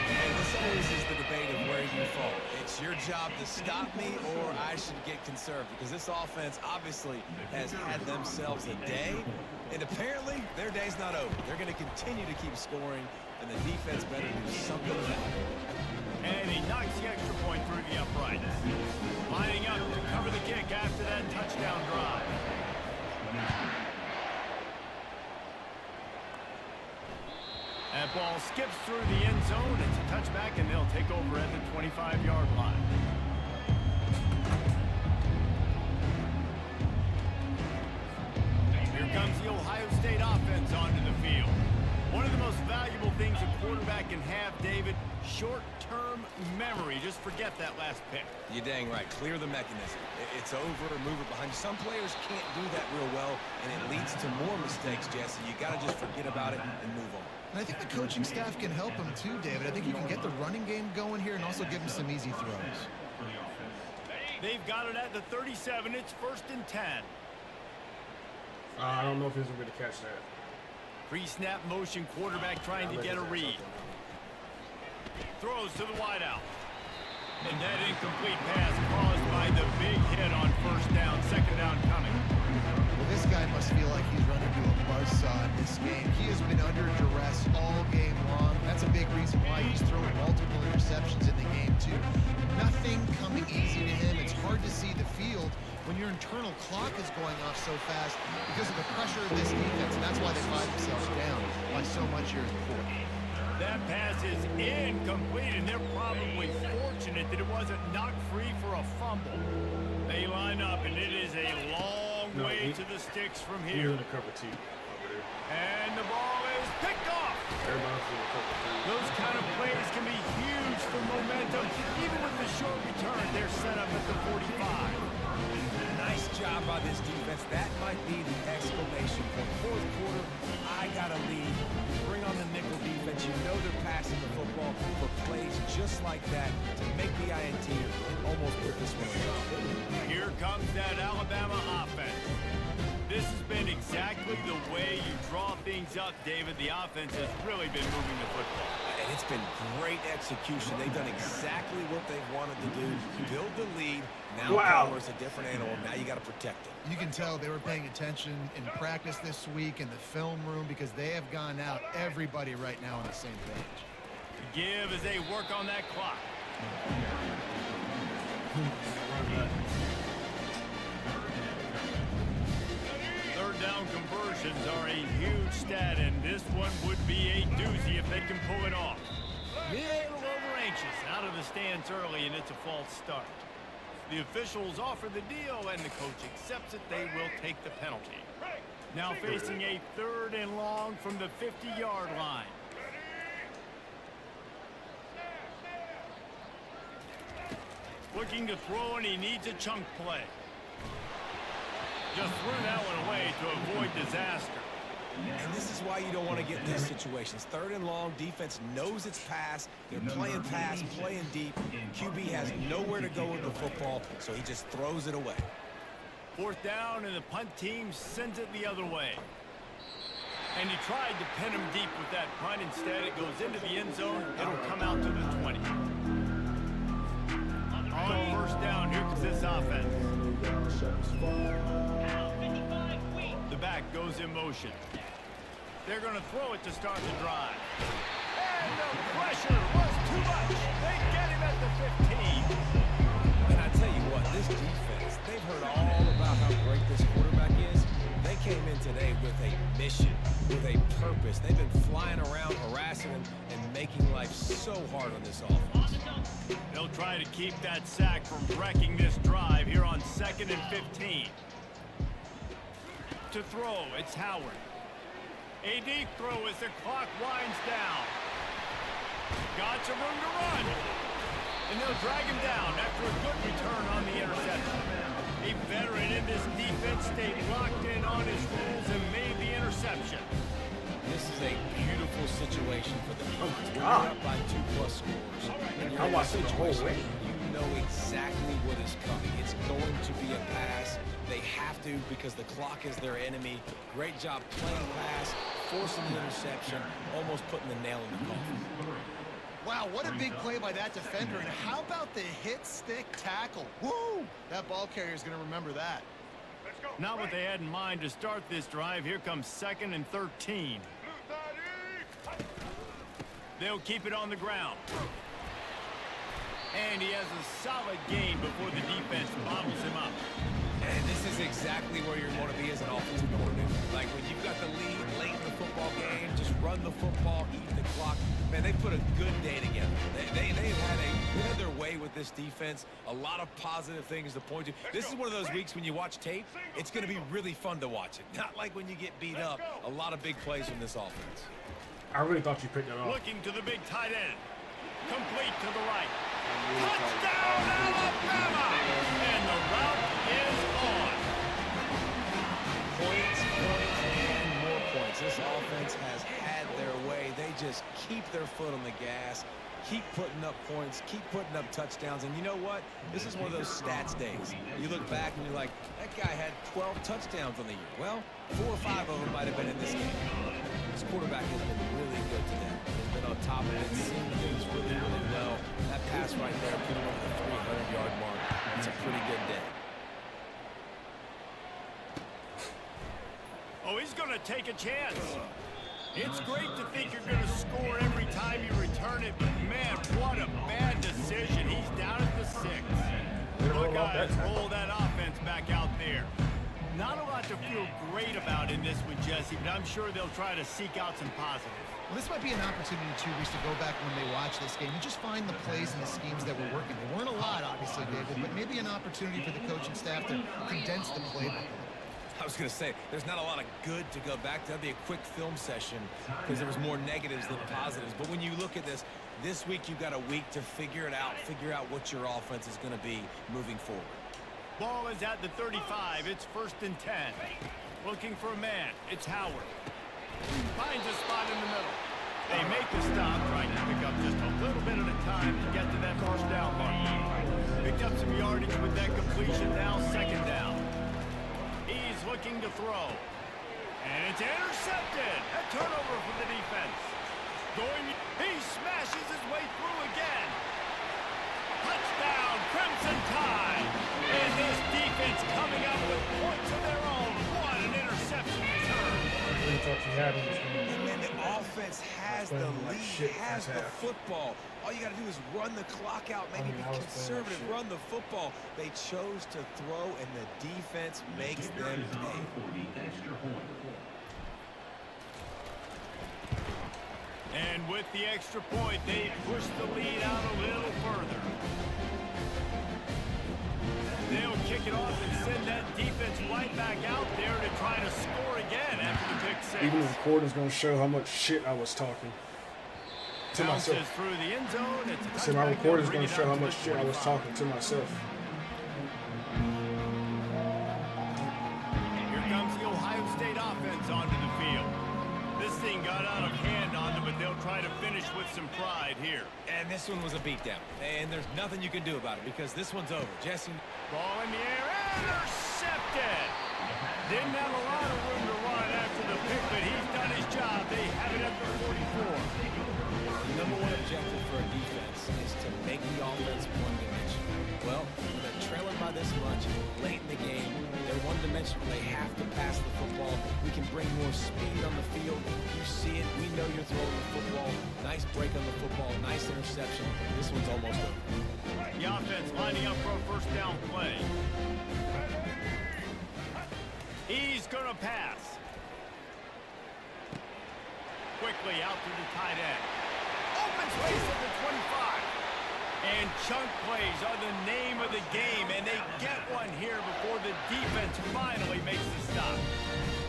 And this always is the debate of where you fall. It's your job to stop me or I should get conserved, because this offense obviously has had themselves a day, and apparently their day's not over. They're going to continue to keep scoring, and the defense better do something about it. And he knocks the extra point through the uprights. Lining up to cover the kick after that touchdown drive. That ball skips through the end zone. It's a touchback, and they'll take over at the 25-yard line. Here comes the Ohio State offense onto the field. One of the most valuable things a quarterback can have, David, short-term memory. Just forget that last pick. You're dang right. Clear the mechanism. It's over, move it behind you. Some players can't do that real well, and it leads to more mistakes, Jesse. You got to just forget about it and move on. And I think the coaching staff can help him too, David. I think you can get the running game going here and also give him some easy throws. They've got it at the 37. It's 1st and 10. I don't know if he's going to catch that. Pre-snap motion, quarterback trying to get a read. Throws to the wideout. And that incomplete pass caused by the big hit on 1st down, 2nd down coming. Well, this guy must feel like he's running to a buzzsaw in this game. He has been under duress all game long. That's a big reason why he's throwing multiple interceptions in the game, too. Nothing coming easy to him. It's hard to see the field when your internal clock going off so fast because of the pressure of this defense, and that's why they find themselves down by so much here in the fourth. That pass is incomplete, and they're probably fortunate that it wasn't knocked free for a fumble. They line up, and it is a long way to the sticks from here. In a cover two over there. And the ball is picked off. Everybody's in a cover two. Those kind of plays can be huge for momentum. Even with the short return, they're set up at the 45. Nice job by this defense. That might be the exclamation point. Fourth quarter, I got a lead. Bring on the nickel defense. You know they're passing the football for plays just like that to make the INT and almost put this one away. Here comes that Alabama offense. This has been exactly the way you draw things up, David. The offense has really been moving the football. And it's been great execution. They've done exactly what they wanted to do. Build the lead. Now Palmer's a different animal. Now you got to protect it. You can tell they were paying attention in practice this week in the film room because they have gone out everybody right now on the same page. Give as they work on that clock. Third down conversions are a huge stat, and this one would be a doozy if they can pull it off. A little over anxious out of the stands early, and it's a false start. The officials offer the deal, and the coach accepts it. They will take the penalty. Now facing a 3rd and long from the 50-yard line. Looking to throw, and he needs a chunk play. Just threw that one away to avoid disaster. And this is why you don't want to get in these situations. 3rd and long, defense knows it's pass. They're playing pass, playing deep. QB has nowhere to go with the football, so he just throws it away. 4th down, and the punt team sends it the other way. And he tried to pin him deep with that punt. Instead, it goes into the end zone. It'll come out to the 20. On 1st down, here comes this offense. The back goes in motion. They're going to throw it to start the drive. And the pressure was too much. They get him at the 15. And I tell you what, this defense, they've heard all about how great this quarterback is. They came in today with a mission, with a purpose. They've been flying around, harassing him, and making life so hard on this offense. They'll try to keep that sack from wrecking this drive here on 2nd and 15. To throw, it's Howard. A deep throw as the clock winds down. Got some room to run. And they'll drag him down after a good return on the interception. A veteran in this defense stayed locked in on his rules and made the interception. This is a beautiful situation for them. Oh, my We're God. up by 2+ scores. And you're I in a watched it the whole situation way. you know exactly what is coming. It's going to be a pass. They have to because the clock is their enemy. Great job playing pass, forcing the interception, almost putting the nail in the coffin. Wow, what a big play by that defender. And how about the hit stick tackle? Woo! That ball carrier is going to remember that. Not what they had in mind to start this drive. Here comes 2nd and 13. They'll keep it on the ground. And he has a solid gain before the defense bottles him up. And this is exactly where you want to be as an offensive coordinator. Like when you've got the lead late in the football game, just run the football, eat the clock. Man, they put a good day together. They've had their way with this defense. A lot of positive things to point to. This is one of those weeks when you watch tape, it's going to be really fun to watch it. Not like when you get beat up. A lot of big plays from this offense. I really thought you picked that off. Looking to the big tight end. Complete to the right. Touchdown, Alabama! And the route is on. Points, and more points. This offense has had their way. They just keep their foot on the gas, keep putting up points, keep putting up touchdowns. And you know what? This is one of those stats days. You look back and you're like, that guy had 12 touchdowns on the year. Well, 4 or 5 of them might have been in this game. This quarterback has been really good today. He's been on top of it, seen things really, really well. That pass right there put him over the 300-yard mark. It's a pretty good day. Oh, he's going to take a chance. It's great to think you're going to score every time you return it, but man, what a bad decision. He's down at the 6. Buckeyes roll that offense back out there. Not to feel great about in this one, Jesse, but I'm sure they'll try to seek out some positives. Well, this might be an opportunity, too, Reese, to go back when they watch this game and just find the plays and the schemes that were working. There weren't a lot, obviously, David, but maybe an opportunity for the coaching staff to condense the playbook. I was going to say, there's not a lot of good to go back to. That'd be a quick film session because there was more negatives than positives. But when you look at this week you've got a week to figure it out, figure out what your offense is going to be moving forward. Ball is at the 35. It's 1st and 10. Looking for a man. It's Howard. Finds a spot in the middle. They make the stop, trying to pick up just a little bit at a time to get to that 1st down mark. Picked up some yardage with that completion. Now 2nd down. He's looking to throw. And it's intercepted. A turnover for the defense. He smashes his way through again. Touchdown, Crimson Tide. And this defense coming up with points of their own. What an interception return. I thought you had in this game. And man, the offense has the Like lead, shit has first the half. football. All you got to do is run the clock out, maybe I be was playing like conservative, shit. run the football. They chose to throw, and the defense makes them pay. For the extra point. And with the extra point, they push the lead out a little further. They'll kick it off and send that defense right back out there to try to score again after the pick six. Even the recording's gonna show how much shit I was talking to Bounces myself. through the end zone. It's a So my touchback. recording's Bring gonna it show out how to much the shit I was 45. talking to myself. Here comes the Ohio State offense onto the field. This thing got out of hand on them, but they'll try to finish with some pride here. And this one was a beatdown. And there's nothing you can do about it because this one's over. Jesse. Ball in the air, intercepted. Didn't have a lot of room to run after the pick, but he's done his job. They have it at the 44. The number one objective for a defense is to make the offense one-dimensional. Well, when they're trailing by this much late in the game, they're one-dimensional. They have to pass the football. We can bring more speed on the field. You see it. We know you're throwing the football. Nice break on the football. Nice interception. This one's almost over. The offense lining up for a 1st down play. He's going to pass. Quickly out to the tight end. Open space at the 25. And chunk plays are the name of the game, and they get one here before the defense finally makes the stop.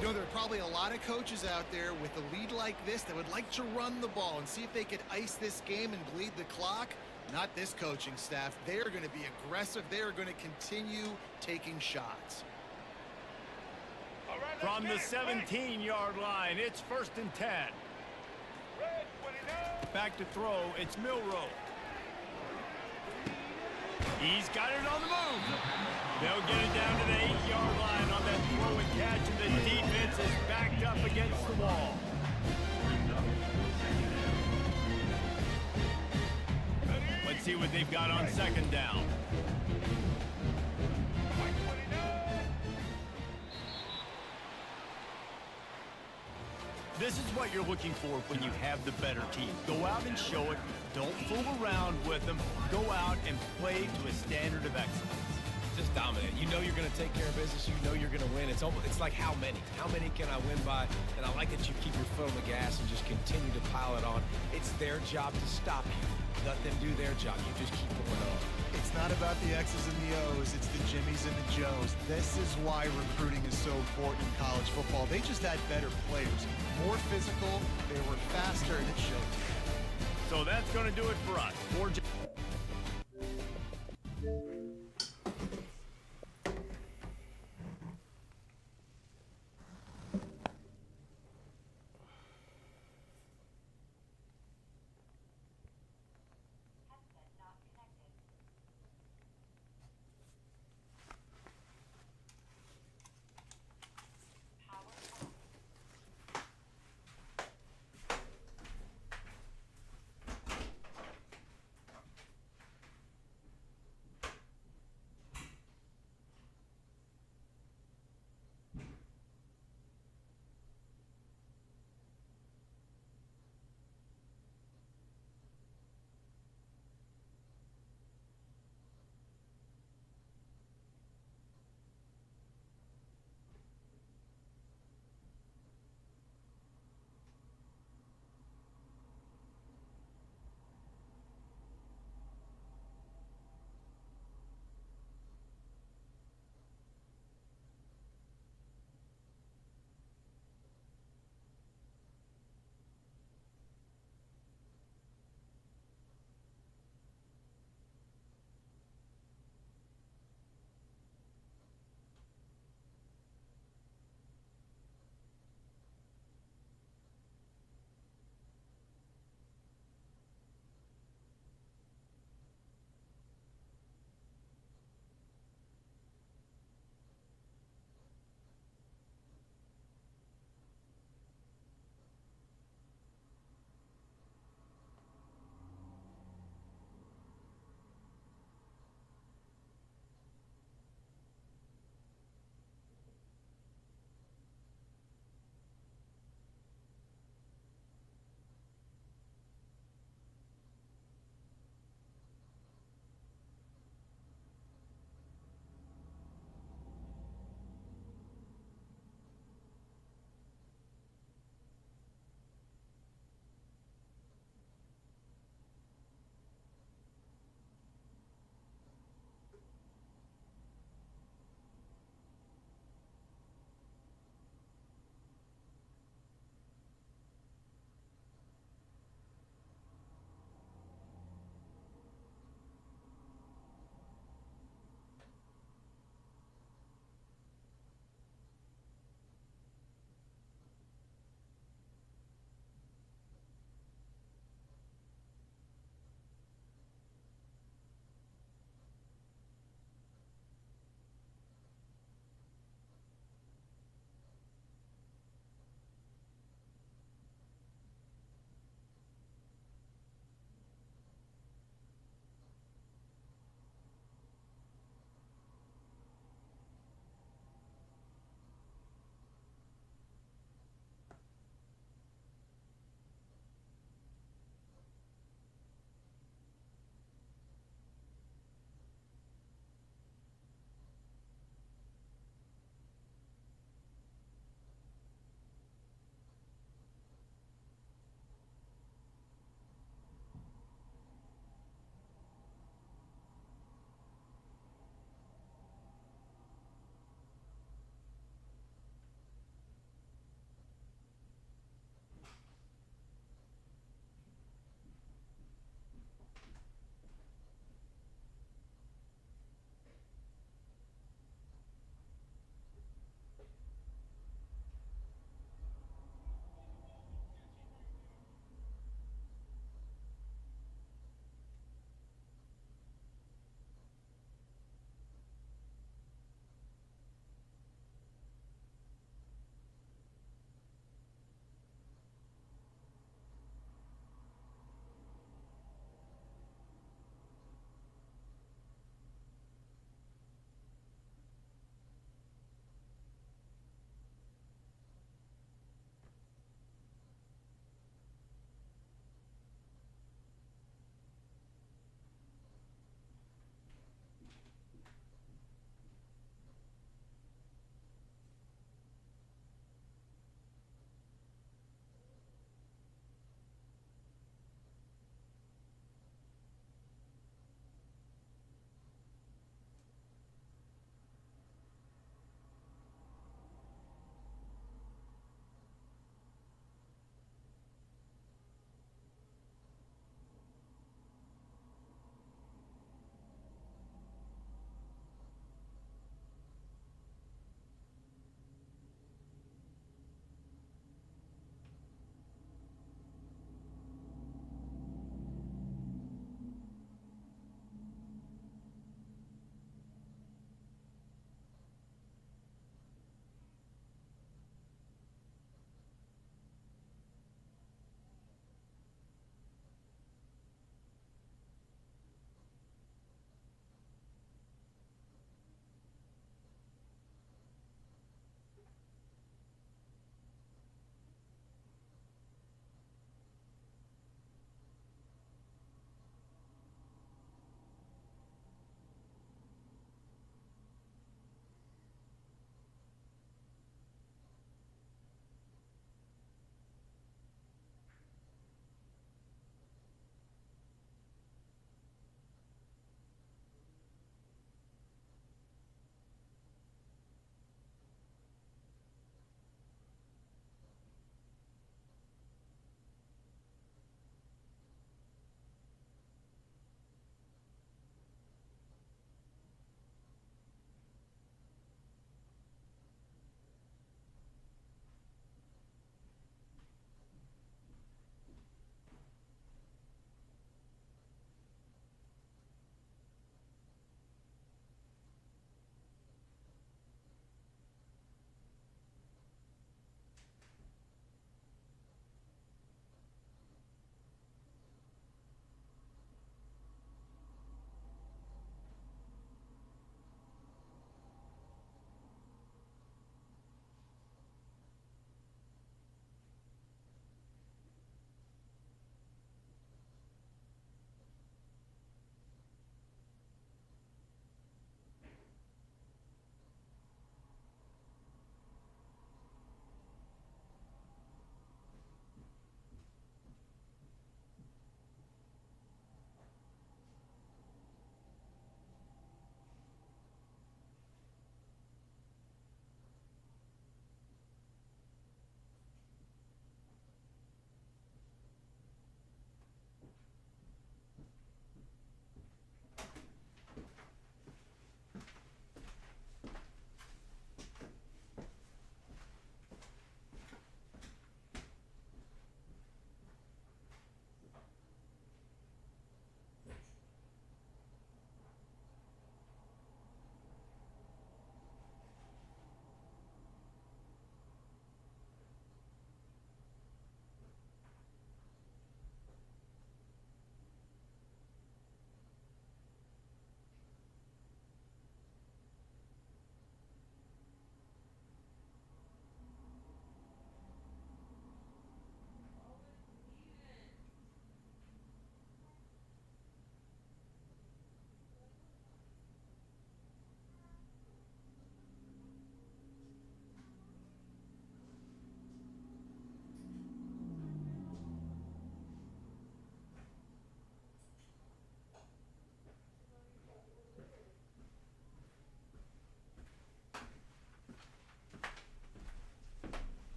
You know, there are probably a lot of coaches out there with a lead like this that would like to run the ball and see if they could ice this game and bleed the clock. Not this coaching staff. They are going to be aggressive. They are going to continue taking shots. From the 17-yard line, it's 1st and 10. Back to throw, it's Milroe. He's got it on the move. They'll get it down to the 8-yard line on that throw and catch, and the defense is backed up against the wall. Let's see what they've got on 2nd down. This is what you're looking for when you have the better team. Go out and show it. Don't fool around with them. Go out and play to a standard of excellence. Just dominate. You know you're going to take care of business. You know you're going to win. It's like how many? How many can I win by? And I like that you keep your foot on the gas and just continue to pile it on. It's their job to stop you. Let them do their job. You just keep going on. It's not about the X's and the O's. It's the Jimmies and the Joes. This is why recruiting is so important in college football. They just had better players, more physical, they were faster, and it showed. So that's going to do it for us. For